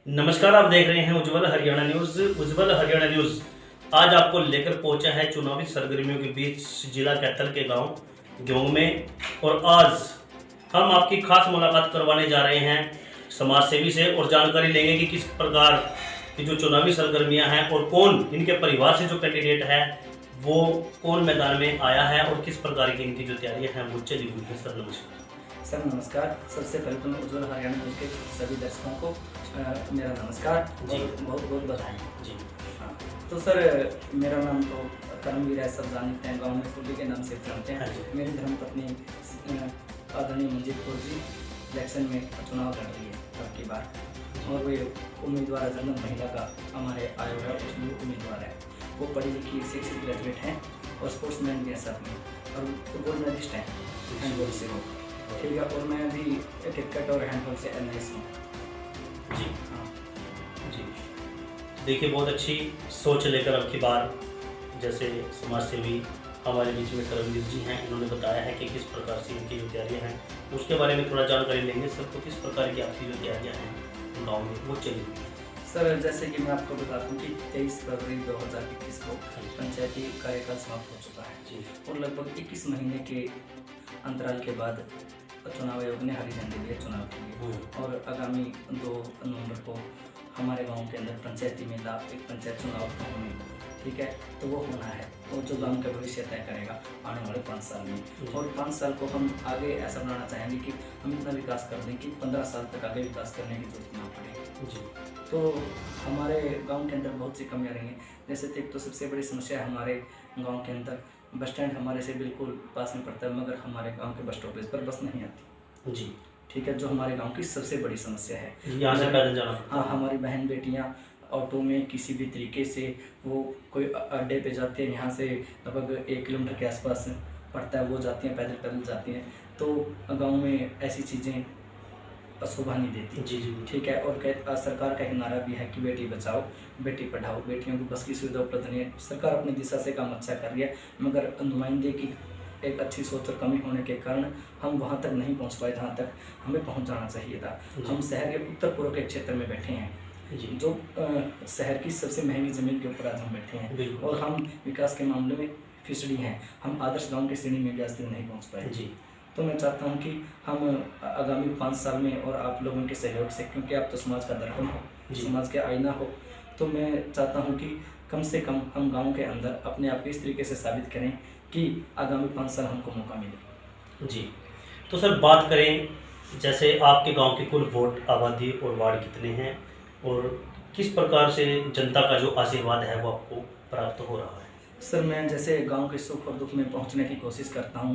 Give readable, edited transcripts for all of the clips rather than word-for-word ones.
नमस्कार, आप देख रहे हैं उज्ज्वल हरियाणा न्यूज। उज्ज्वल हरियाणा न्यूज आज आपको लेकर पहुंचा है चुनावी सरगर्मियों के बीच जिला कैथल के गांव ग्योंग में। और आज हम आपकी खास मुलाकात करवाने जा रहे हैं समाज सेवी से और जानकारी लेंगे कि किस प्रकार की जो चुनावी सरगर्मियां हैं और कौन इनके परिवार से जो कैंडिडेट है वो कौन मैदान में आया है और किस प्रकार की इनकी जो तैयारियां हैं वो चली हुई है। सर नमस्कार। सर नमस्कार। सबसे पहले तो मैं उज्ज्वल हरियाणा न्यूज़ के सभी दर्शकों को मेरा नमस्कार जी, बहुत बहुत बधाई जी। हाँ, तो सर मेरा नाम तो कर्मवीर है, सब जानते हैं, गांव में फुल्ली के नाम से जानते हैं। मेरी धर्मपत्नी आदरणीय मंजीत कौर जी इलेक्शन में चुनाव लड़ रही है अब की बार, और वे उम्मीदवार जनरल महिला का हमारे आयोग है उसमें उम्मीदवार है। वो पढ़ी लिखी शिक्षित ग्रेजुएट हैं और स्पोर्ट्समैन भी है साथ में, और गोल्ड मेडलिस्ट हैं हैंडबॉल से वो, ठीक है। और मैं अभी क्रिकेट और हैंडबॉल से NIS हूँ जी। हाँ जी, देखिए बहुत अच्छी सोच लेकर अब की बार जैसे समाज सेवी हमारे बीच में कर्मवीर जी हैं, इन्होंने बताया है कि किस प्रकार से इनकी जो तैयारियाँ हैं उसके बारे में थोड़ा जानकारी लेंगे सर। तो किस प्रकार की आपकी जो तैयारियाँ हैं गाँव में वो चली सर? जैसे कि मैं आपको बताता हूँ कि 23 फरवरी 2021 को पंचायती कार्यकाल समाप्त हो चुका है जी, और लगभग 21 महीने के अंतराल के बाद चुनाव आयोग ने हरी झंडी दी चुनाव के लिए। और आगामी 2 नवंबर को हमारे गांव के अंदर पंचायती में एक पंचायत चुनाव होंगे, ठीक है। तो वो होना है, वो जो गांव का भविष्य तय करेगा आने वाले 5 साल में। और 5 साल को हम आगे ऐसा बनाना चाहेंगे कि हम इतना विकास कर दें कि 15 साल तक आगे विकास करने की जरूरत ना पड़े जी। तो हमारे गांव के अंदर बहुत सी कमियां रही हैं। जैसे एक तो सबसे बड़ी समस्या है हमारे गांव के अंदर, बस स्टैंड हमारे से बिल्कुल पास में पड़ता है, मगर हमारे गांव के बस स्टॉपेज पर बस नहीं आती जी, ठीक है। जो हमारे गांव की सबसे बड़ी समस्या है, यहाँ से पैदल जाना। हाँ, हमारी बहन बेटियाँ ऑटो में किसी भी तरीके से वो कोई अड्डे पे जाते हैं, यहाँ से लगभग 1 किलोमीटर के आसपास पड़ता है, वो जाती हैं, पैदल जाती हैं। तो गांव में ऐसी चीज़ें शोभा नहीं देती जी जी, ठीक है। और सरकार का एक नारा भी है कि बेटी बचाओ बेटी पढ़ाओ, बेटियों को बस की सुविधा उपलब्ध नहीं है। सरकार अपनी दिशा से काम अच्छा कर रही है, मगर नुमाइंदे की एक अच्छी सोच और कमी होने के कारण हम वहाँ तक नहीं पहुँच पाए जहाँ तक हमें पहुँच जाना चाहिए था। हम शहर के उत्तर पूर्व के क्षेत्र में बैठे हैं जी, जो शहर की सबसे महंगी ज़मीन के ऊपर आज हम बैठे हैं, और हम विकास के मामले में फिसड़ी हैं। हम आदर्श गाँव की श्रेणी में भी आज तक नहीं पहुँच पाए जी। तो मैं चाहता हूं कि हम आगामी 5 साल में, और आप लोगों के सहयोग से, क्योंकि आप तो समाज का दर्पण हो, समाज के आईना हो, तो मैं चाहता हूं कि कम से कम हम गांव के अंदर अपने आप को इस तरीके से साबित करें कि आगामी 5 साल हमको मौका मिले जी। तो सर बात करें जैसे आपके गांव की कुल वोट आबादी और वार्ड कितने हैं और किस प्रकार से जनता का जो आशीर्वाद है वो आपको प्राप्त हो रहा है? सर मैं जैसे गांव के सुख और दुख में पहुंचने की कोशिश करता हूं।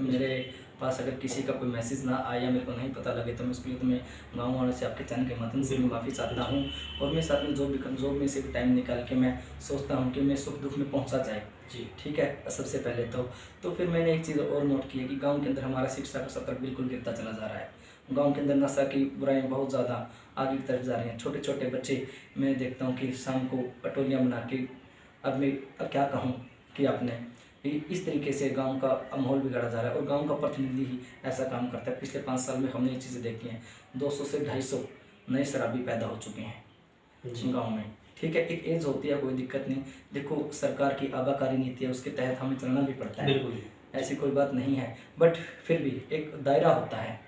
मेरे पास अगर किसी का कोई मैसेज ना आए या मेरे को नहीं पता लगे तो मैं उसके लिए तो मैं गाँव वालों से, आपके चैनल के माध्यम से भी माफ़ी चाहता हूं। और मैं साथ में जॉब में से भी टाइम निकाल के मैं सोचता हूं कि मैं सुख दुख में पहुंचा जाए जी, ठीक है। सबसे पहले तो फिर मैंने एक चीज़ और नोट की है कि गाँव के अंदर हमारा शिक्षा का स्तर बिल्कुल गिरता चला जा रहा है। गाँव के अंदर नशा की बुराइयाँ बहुत ज़्यादा आगे की तरफ जा रही हैं। छोटे छोटे बच्चे मैं देखता हूँ कि शाम को पटोलियाँ बना के, अब मैं क्या कहूँ कि आपने इस तरीके से गांव का माहौल बिगाड़ा जा रहा है, और गांव का प्रतिनिधि ही ऐसा काम करता है। पिछले 5 साल में हमने ये चीज़ें देखी हैं, 200 से 250 नए शराबी पैदा हो चुके हैं गांव में, ठीक है। एक एज होती है, कोई दिक्कत नहीं। देखो सरकार की आबाकारी नीति है, उसके तहत हमें चलना भी पड़ता है, ऐसी कोई बात नहीं है, बट फिर भी एक दायरा होता है,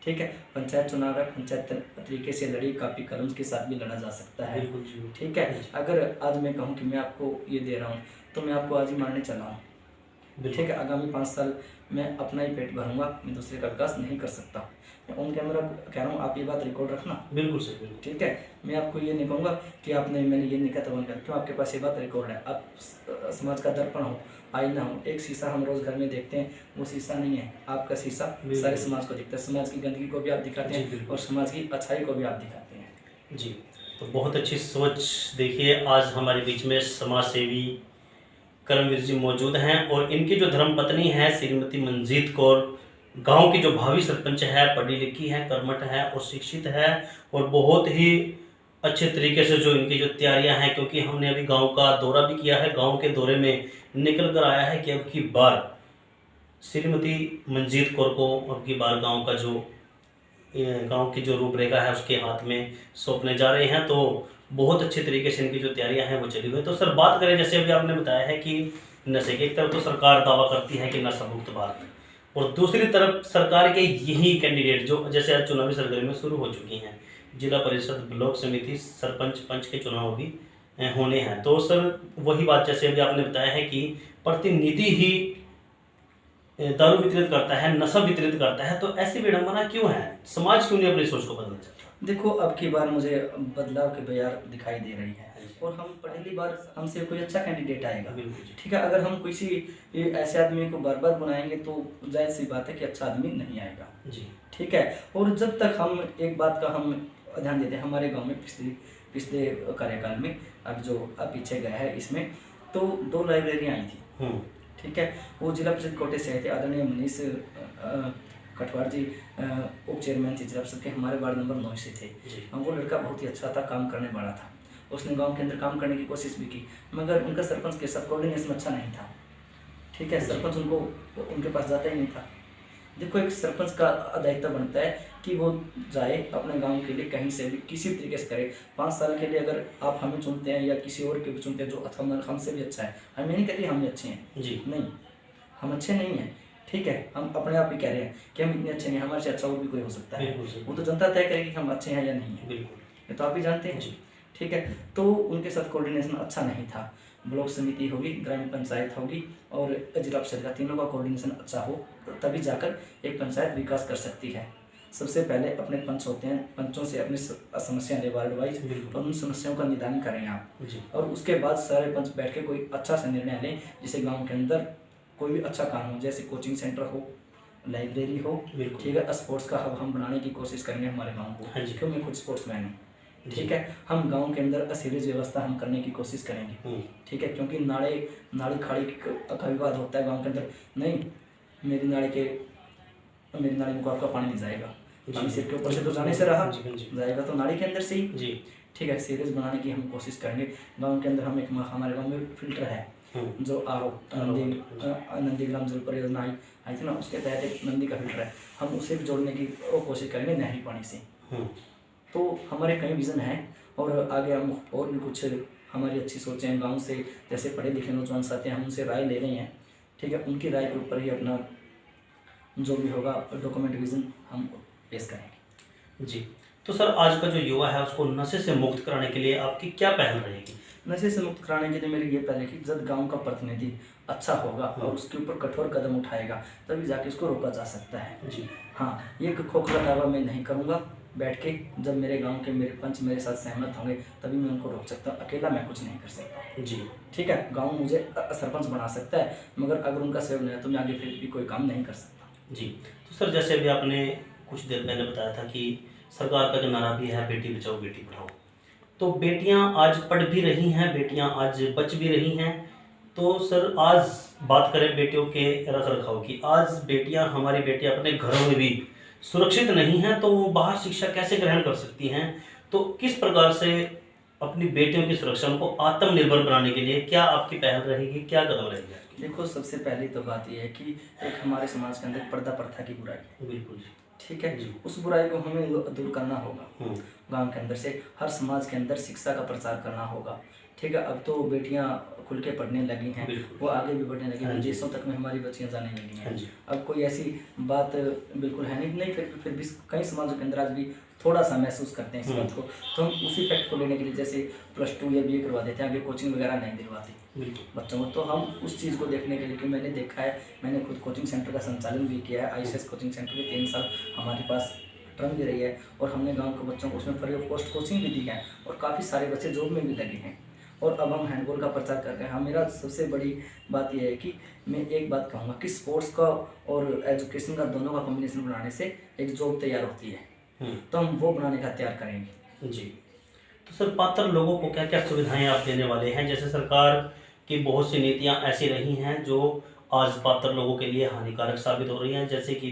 ठीक है। पंचायत चुनाव है, पंचायत तरीके से लड़ी, कापी कलम के साथ भी लड़ा जा सकता है, ठीक है। अगर आज मैं कहूँ कि मैं आपको ये दे रहा हूँ तो मैं आपको आज ही मारने चला हूँ, ठीक है। आगामी 5 साल मैं अपना ही पेट भरूंगा, मैं दूसरे का विकास नहीं कर सकता। मैं ऑन कैमरा कह रहा हूँ, आप ये बात रिकॉर्ड रखना बिल्कुल सही, ठीक है। मैं आपको ये नहीं कहूँगा कि मैंने ये नहीं कहा था, क्यों आपके पास ये बात रिकॉर्ड है। आप समाज का दर्पण हो, आईना हो। एक शीशा हम रोज़ घर में देखते हैं, वो शीशा नहीं है, आपका शीशा सारे समाज को दिखता है। समाज की गंदगी को भी आप दिखाते हैं और समाज की अच्छाई को भी आप दिखाते हैं जी। तो बहुत अच्छी सोच। देखिए आज हमारे बीच में समाज सेवी कर्मवीर जी मौजूद हैं और इनकी जो धर्मपत्नी है श्रीमती मंजीत कौर, गांव की जो भावी सरपंच है, पढ़ी लिखी है, कर्मठ है और शिक्षित है, और बहुत ही अच्छे तरीके से जो इनकी जो तैयारियां हैं, क्योंकि हमने अभी गांव का दौरा भी किया है, गांव के दौरे में निकल कर आया है कि अब की बार श्रीमती मंजीत कौर को अब की बार गांव का जो गांव की जो रूपरेखा है उसके हाथ में सौंपने जा रहे हैं। तो बहुत अच्छे तरीके से इनकी जो तैयारियां हैं वो चली हुई है। तो सर बात करें, जैसे अभी आपने बताया है कि नशे की एक तरफ तो सरकार दावा करती है कि नशा मुक्त भारत, और दूसरी तरफ सरकार के यही कैंडिडेट जो जैसे आज चुनावी सरगर्मियां शुरू हो चुकी हैं, जिला परिषद, ब्लॉक समिति, सरपंच, पंच के चुनाव भी होने हैं। तो सर वही बात जैसे अभी आपने बताया है कि प्रतिनिधि ही दारू वितरित करता है, नशा वितरित करता है, तो ऐसी विडंबना क्यों है? समाज क्यों नहीं अपनी सोच को बदलना चाहता? देखो, अब की बार मुझे बदलाव की बयार दिखाई दे रही है और हम पहली बार हमसे कोई अच्छा कैंडिडेट आएगा। ठीक है, अगर हम किसी ऐसे आदमी को बार बार बुलाएंगे तो जाहिर सी बात है कि अच्छा आदमी नहीं आएगा जी। ठीक है, और जब तक हम एक बात का हम ध्यान देते हैं, हमारे गांव में पिछले कार्यकाल में अब जो पीछे गया है इसमें तो 2 लाइब्रेरियाँ आई थी। ठीक है, वो जिला परिषद कोटे से आए थे, आदरणीय मनीष कटवार जी उप चेयरमैन थे जिला परिषद के, हमारे वार्ड नंबर 9 से थे। वो लड़का बहुत ही अच्छा था, काम करने वाला था, उसने गांव के अंदर काम करने की कोशिश भी की, मगर उनका सरपंच के साथ कोऑर्डिनेशन अच्छा नहीं था। ठीक है, सरपंच उनके पास जाता ही नहीं था। देखो, एक सरपंच का दायित्व बनता है कि वो जाए अपने गांव के लिए कहीं से भी किसी तरीके से करे। 5 साल के लिए अगर आप हमें चुनते हैं या किसी और के भी चुनते हैं जो हमसे भी अच्छा है, हम ये नहीं कहते हम अच्छे हैं जी, नहीं, हम अच्छे नहीं हैं। ठीक है, हम अपने आप ही कह रहे हैं कि हम इतने अच्छे नहीं, हमारे से अच्छा और भी कोई हो सकता है। वो तो जनता तय करेगी कि हम अच्छे हैं या नहीं है, ये तो आप भी जानते हैं। ठीक है, तो उनके साथ कोऑर्डिनेशन अच्छा नहीं था। ब्लॉक समिति होगी, ग्राम पंचायत होगी और जिला परिषद का, तीनों का कोऑर्डिनेशन अच्छा हो तभी जाकर एक पंचायत विकास कर सकती है। सबसे पहले अपने पंच होते हैं, पंचों से अपनी समस्या ले वार्ड वाइज और उन समस्याओं का निदान करें आप, और उसके बाद सारे पंच बैठ के कोई अच्छा सा निर्णय लें जिससे गाँव के अंदर कोई भी अच्छा काम हो, जैसे कोचिंग सेंटर हो, लाइब्रेरी हो। ठीक है, स्पोर्ट्स का हब हम बनाने की कोशिश करेंगे हमारे गाँव को, क्योंकि मैं खुद स्पोर्ट्समैन हूँ। ठीक है, हम गांव के अंदर सीरीज व्यवस्था हम करने की कोशिश करेंगे। ठीक है, क्योंकि नाली खाड़ी का विवाद होता है गांव के अंदर, नहीं मेरी नाली में आपका पानी नहीं जाएगा, पानी सिर के ऊपर से तो जाने से रहा जाएगा तो नाली के अंदर से ही। ठीक है, सीरीज बनाने की हम कोशिश करेंगे। गाँव के अंदर हम हमारे गाँव में फिल्टर है जो नंदी ग्राम जल परियोजना आई थी ना, उसके तहत एक नंदी का फिल्टर है, हम उसे भी जोड़ने की कोशिश करेंगे नहरी पानी से। तो हमारे कई विज़न हैं और आगे हम और भी कुछ हमारी अच्छी सोचें हैं। गांव से जैसे पढ़े लिखे नौजवान साथी हैं, हम उनसे राय ले रहे हैं। ठीक है, उनकी राय के ऊपर ही अपना जो भी होगा डॉक्यूमेंट विज़न हम पेश करेंगे जी। तो सर आज का जो युवा है उसको नशे से मुक्त कराने के लिए आपकी क्या पहल रहेगी? नशे से मुक्त कराने के लिए मेरी ये पहल है कि जब गाँव का प्रतिनिधि अच्छा होगा और उसके ऊपर कठोर कदम उठाएगा तभी जाके उसको रोका जा सकता है जी। हाँ, ये खोखला दावा मैं नहीं करूँगा बैठ के, जब मेरे गांव के मेरे पंच मेरे साथ सहमत होंगे तभी मैं उनको रोक सकता हूँ, अकेला मैं कुछ नहीं कर सकता जी। ठीक है, गांव मुझे सरपंच बना सकता है, मगर अगर उनका सहयोग नहीं है तो मैं आगे फिर भी कोई काम नहीं कर सकता जी। तो सर जैसे अभी आपने कुछ देर पहले बताया था कि सरकार का जो नारा भी है बेटी बचाओ बेटी पढ़ाओ, तो बेटियाँ आज पढ़ भी रही हैं, बेटियाँ आज बच भी रही हैं। तो सर आज बात करें बेटियों के रख रखाव की, आज बेटियाँ, हमारी बेटियाँ अपने घरों में भी सुरक्षित नहीं हैं, तो वो बाहर शिक्षा कैसे ग्रहण कर सकती हैं? तो किस प्रकार से अपनी बेटियों की सुरक्षा को आत्मनिर्भर बनाने के लिए क्या आपकी पहल रहेगी, क्या कदम रहेगा? देखो, सबसे पहली तो बात यह है कि एक हमारे समाज के अंदर पर्दा प्रथा की बुराई, बिल्कुल ठीक है जी, उस बुराई को हमें दूर करना होगा। गांव के अंदर से हर समाज के अंदर शिक्षा का प्रचार करना होगा। ठीक है, अब तो बेटियां खुल के पढ़ने लगी हैं, वो आगे भी बढ़ने लगी हैं, विदेशों तक में हमारी बच्चियां जाने लगी हैं। अब कोई ऐसी बात बिल्कुल है नहीं, फिर भी कई समाजों के अंदर आज भी थोड़ा सा महसूस करते हैं इस बात को, तो हम उसी फैक्ट को लेने के लिए जैसे +2 या BA करवा देते हैं, आगे कोचिंग वगैरह नहीं दिलवाते बच्चों को। तो हम उस चीज़ को देखने के लिए, कि मैंने देखा है, मैंने खुद कोचिंग सेंटर का संचालन भी किया है, ICS कोचिंग सेंटर के 3 साल हमारे पास टर्म भी रही है और हमने गाँव के बच्चों को उसमें फ्री ऑफ कॉस्ट कोचिंग भी दी है और काफ़ी सारे बच्चे जॉब में भी लगे हैं और अब हम हैंडबॉल का प्रचार कर रहे हैं। हाँ, मेरा सबसे बड़ी बात यह है कि मैं एक बात कहूँगा कि स्पोर्ट्स का और एजुकेशन का दोनों का कॉम्बिनेशन बनाने से एक जॉब तैयार होती है, तो हम वो बनाने का तैयार करेंगे जी। तो सर पात्र लोगों को क्या क्या सुविधाएं आप देने वाले हैं? जैसे सरकार की बहुत सी नीतियां ऐसी रही हैं जो आज पात्र लोगों के लिए हानिकारक साबित हो रही हैं, जैसे कि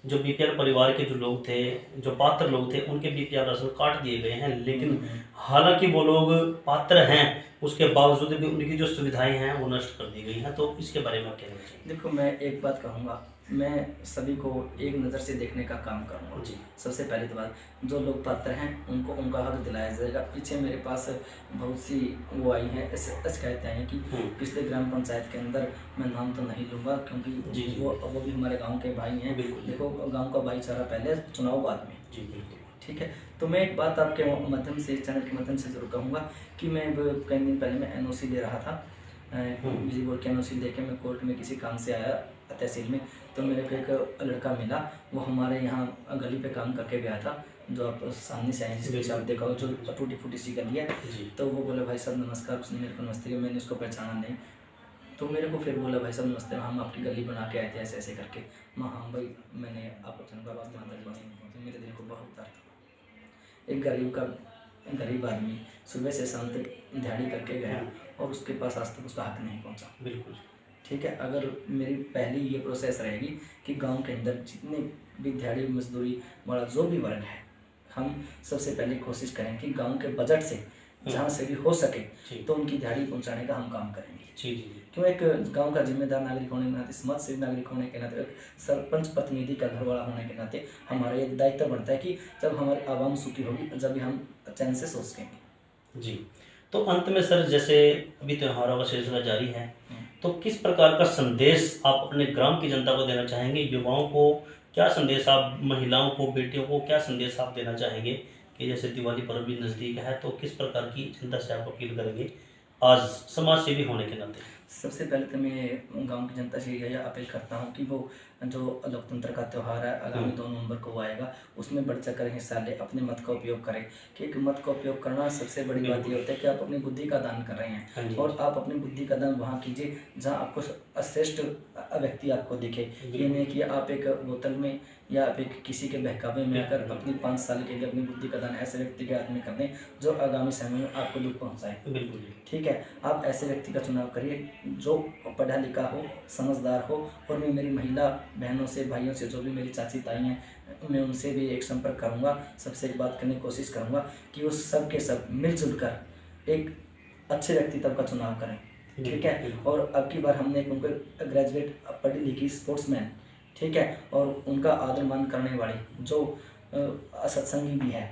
BPL परिवार के जो लोग थे, जो पात्र लोग थे, उनके BPL राशन काट दिए गए हैं, लेकिन हालांकि वो लोग पात्र हैं उसके बावजूद भी उनकी जो सुविधाएं हैं वो नष्ट कर दी गई हैं। तो इसके बारे में क्या कहना चाहिए? देखो, मैं एक बात कहूँगा मैं सभी को एक नज़र से देखने का काम करूँगा। जी। सबसे पहली तो बात, जो लोग पात्र हैं उनको उनका हक दिलाया जाएगा। पीछे मेरे पास बहुत सी वो आई हैं, ऐसे शिकायतें आई हैं कि पिछले ग्राम पंचायत के अंदर, मैं नाम तो नहीं लूँगा क्योंकि जी, जी। वो भी हमारे गांव के भाई हैं। बिल्कुल। देखो, गांव का भाईचारा पहले, चुनाव बाद में। जी बिल्कुल। ठीक है, तो मैं एक बात आपके माध्यम से, चैनल के माध्यम से ज़रूर कहूँगा कि मैं अब कई दिन पहले मैं एनओसी ले रहा था। बिजली बोर्ड की एनओसी लेके मैं कोर्ट में किसी काम से आया तहसील में, तो मेरे को एक लड़का मिला। वो हमारे यहाँ गली पे काम करके गया था, जो आप सामने से आए जिसके पीछे आप देखा हो, जो टूटी फूटी सी गली है। तो वो बोला, भाई साहब नमस्कार। उसने मेरे को नमस्ते किया, मैंने उसको पहचाना नहीं। तो मेरे को फिर बोला, भाई साहब नमस्ते, हम आपकी गली बना के आए थे ऐसे ऐसे करके। मैं, हाँ भाई, मैंने आपको चंगा वास्ते माता मेरे दिल को बहुत दर्द था। एक गरीब आदमी सुबह से शाम तक दिहाड़ी करके गया और उसके पास आज तक उसका हक नहीं पहुंचा। बिल्कुल। ठीक है, अगर मेरी पहली ये प्रोसेस रहेगी कि गांव के अंदर जितने भी दिहाड़ी मजदूरी वाला जो भी वर्ग है, हम सबसे पहले कोशिश करें कि गांव के बजट से जहाँ से भी हो सके तो उनकी दिहाड़ी पहुंचाने का हम काम करेंगे। जी जी। क्यों, एक गांव का जिम्मेदार नागरिक होने के नाते, समाज सेवी नागरिक होने के नाते, एक सरपंच प्रतिनिधि का घरवाला होने के नाते हमारा ये दायित्व बनता है कि जब हमारी आवाम सुखी होगी, जब हम चैन से सोच सकेंगे। जी, तो अंत में सर, जैसे अभी त्योहारों का सिलसिला जारी है, तो किस प्रकार का संदेश आप अपने ग्राम की जनता को देना चाहेंगे? युवाओं को क्या संदेश, आप महिलाओं को, बेटियों को क्या संदेश आप देना चाहेंगे कि जैसे दिवाली पर्व भी नज़दीक है, तो किस प्रकार की जनता से आप अपील करेंगे आज समाज सेवी होने के नाते? सबसे पहले तो मैं गांव की जनता से यही अपील करता हूं कि वो जो लोकतंत्र का त्यौहार है आगामी 2 नवंबर को आएगा, उसमें बढ़ चढ़कर हिस्सा ले, अपने मत का उपयोग करें। कि एक मत का उपयोग करना सबसे बड़ी बात ये होता है कि आप अपनी बुद्धि का दान कर रहे हैं, और आप अपनी बुद्धि का दान वहाँ कीजिए जहाँ आपको श्रेष्ठ व्यक्ति आपको दिखे। ये नहीं कि आप एक बोतल में या आप एक किसी के बहकावे में आकर अपनी 5 साल के लिए अपनी बुद्धि का दान ऐसे व्यक्ति के हाथ में कर दें जो आगामी समय में आपको दुख पहुँचाए। बिल्कुल। ठीक है, आप ऐसे व्यक्ति का चुनाव करिए जो पढ़ा लिखा हो, समझदार हो। और मैं मेरी महिला बहनों से, भाइयों से, जो भी मेरी चाची ताई हैं, मैं उनसे भी एक संपर्क करूंगा, सबसे एक बात करने की कोशिश करूंगा कि वो सब के सब मिलजुल कर एक अच्छे व्यक्तित्व का चुनाव करें। ठीक है, और अब की बार हमने एक उनको ग्रेजुएट, पढ़ी लिखी स्पोर्ट्समैन, ठीक है, और उनका आदर मान करने वाली जो सत्संगी भी है,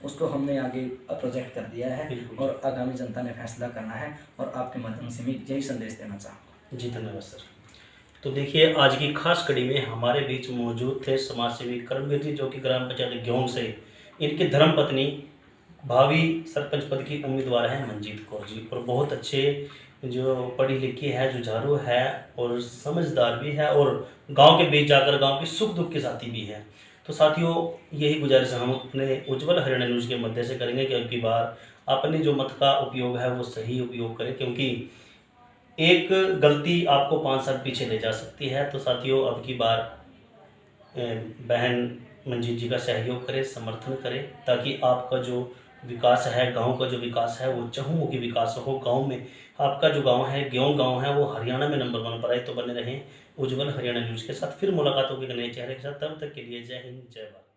उसको हमने आगे प्रोजेक्ट कर दिया है, और आगामी जनता ने फैसला करना है। और आपके माध्यम से मैं यही संदेश देना चाहूँगा। जी धन्यवाद सर। तो देखिए, आज की खास कड़ी में हमारे बीच मौजूद थे समाज सेवी कर्मवीर जी, जो कि ग्राम पंचायत ग्योंग से, इनकी धर्मपत्नी भावी सरपंच पद की उम्मीदवार हैं मंजीत कौर जी, और बहुत अच्छे, जो पढ़ी लिखी है, जुझारू है और समझदार भी है, और गांव के बीच जाकर गांव के सुख दुख के साथी भी है। तो साथियों, यही गुजारिश हम अपने उज्जवल हरियाणा न्यूज़ के मध्य से करेंगे कि अब की बार अपने जो मत का उपयोग है वो सही उपयोग करें, क्योंकि एक गलती आपको 5 साल पीछे ले जा सकती है। तो साथियों, अब की बार बहन मंजीत जी का सहयोग करें, समर्थन करें, ताकि आपका जो विकास है, गांव का जो विकास है, वो चहुमुखी विकास हो। गांव में आपका जो गांव है, ग्योंग गांव है, वो हरियाणा में नंबर 1 पर आए। तो बने रहें उज्जवल हरियाणा न्यूज़ के साथ। फिर मुलाकात होगी नए चेहरे के साथ। तब तक के लिए जय हिंद, जय भारत।